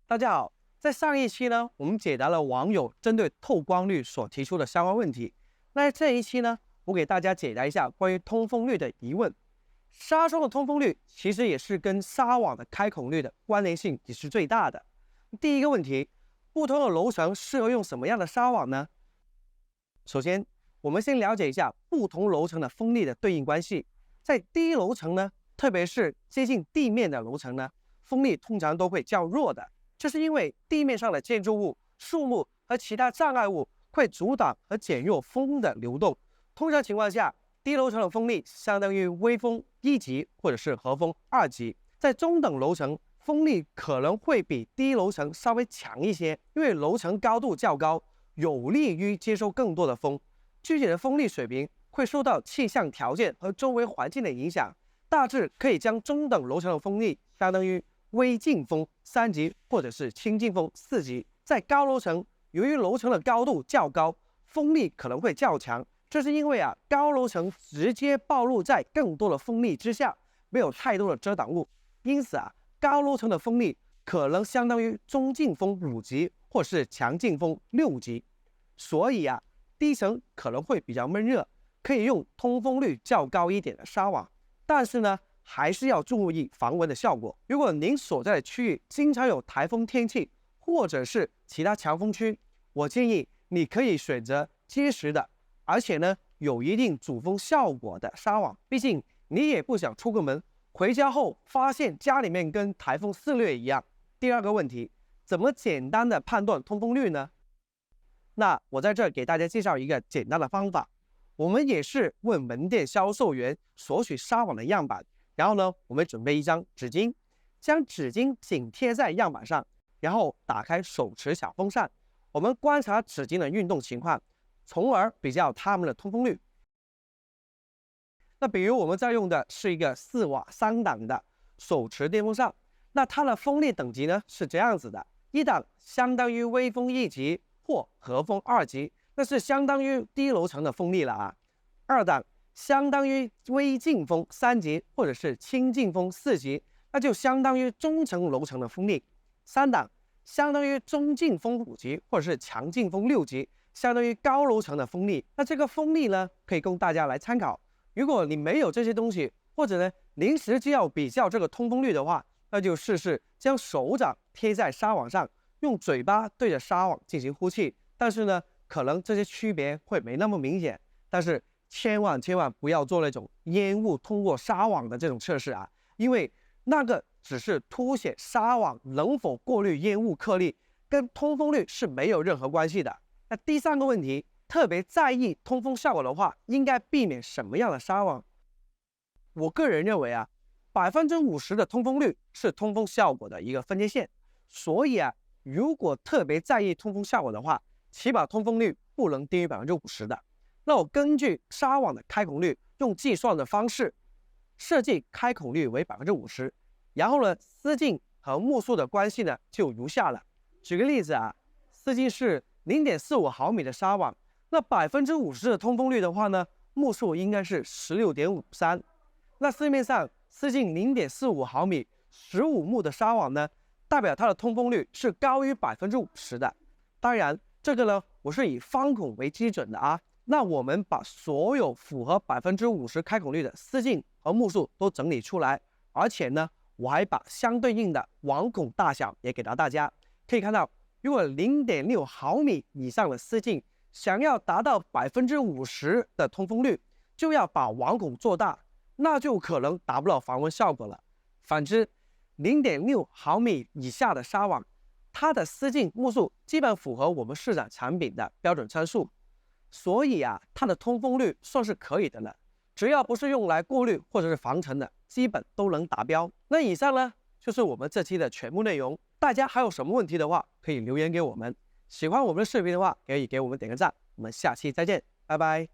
大家好，在上一期呢，我们解答了网友针对透光率所提出的相关问题。那这一期呢，我给大家解答一下关于通风率的疑问。纱窗的通风率其实也是跟纱网的开孔率的关联性也是最大的。第一个问题，不同的楼层适合用什么样的纱网呢？首先，我们先了解一下不同楼层的风力的对应关系。在低楼层呢，特别是接近地面的楼层呢，风力通常都会较弱的。这是因为地面上的建筑物、树木和其他障碍物会阻挡和减弱风的流动。通常情况下，低楼层的风力相当于微风1级或者是和风2级。在中等楼层，风力可能会比低楼层稍微强一些，因为楼层高度较高，有利于接收更多的风。具体的风力水平会受到气象条件和周围环境的影响，大致可以将中等楼层的风力相当于微劲风3级或者是轻劲风4级。在高楼层，由于楼层的高度较高，风力可能会较强，这是因为高楼层直接暴露在更多的风力之下，没有太多的遮挡物，因此高楼层的风力可能相当于中劲风5级或是强劲风6级。所以低层可能会比较闷热，可以用通风率较高一点的纱网，但是呢，还是要注意防蚊的效果。如果您所在的区域经常有台风天气，或者是其他强风区，我建议你可以选择结实的，而且呢有一定阻风效果的纱网。毕竟你也不想出个门，回家后发现家里面跟台风肆虐一样。第二个问题，怎么简单的判断通风率呢？那我在这给大家介绍一个简单的方法。我们也是问门店销售员索取纱网的样板，然后呢，我们准备一张纸巾，将纸巾紧贴在样板上，然后打开手持小风扇，我们观察纸巾的运动情况，从而比较它们的通风率。那比如我们在用的是一个4瓦3档的手持电风扇，那它的风力等级呢是这样子的：1档相当于微风1级或和风2级，那是相当于低楼层的风力了；2档相当于微劲风3级或者是轻劲风4级，那就相当于中层楼层的风力；3档相当于中劲风5级或者是强劲风6级，相当于高楼层的风力。那这个风力呢，可以供大家来参考。如果你没有这些东西，或者呢临时就要比较这个通风率的话，那就试试将手掌贴在纱网上，用嘴巴对着纱网进行呼气。但是呢，可能这些区别会没那么明显。但是千万不要做那种烟雾通过纱网的这种测试因为那个只是凸显纱网能否过滤烟雾颗粒，跟通风率是没有任何关系的。那第三个问题，特别在意通风效果的话，应该避免什么样的纱网？我个人认为50%的通风率是通风效果的一个分界线，所以如果特别在意通风效果的话，起码通风率不能低于50%的。那我根据纱网的开孔率，用计算的方式设计开孔率为50%，然后呢，丝径和目数的关系呢就如下了。举个例子丝径是0.45毫米的纱网，那50%的通风率的话呢，目数应该是16.53。那市面上丝径0.45毫米15目的纱网呢，代表它的通风率是高于50%的。当然，这个呢，我是以方孔为基准的那我们把所有符合50%开孔率的丝径和目数都整理出来，而且呢，我还把相对应的网孔大小也给到大家。可以看到，如果0.6毫米以上的丝径，想要达到50%的通风率，就要把网孔做大，那就可能达不到防蚊效果了。反之，0.6毫米以下的纱网，它的丝径目数基本符合我们市场产品的标准参数，所以它的通风率算是可以的了。只要不是用来过滤或者是防尘的，基本都能达标。那以上呢，就是我们这期的全部内容。大家还有什么问题的话，可以留言给我们。喜欢我们的视频的话，可以给我们点个赞。我们下期再见，拜拜。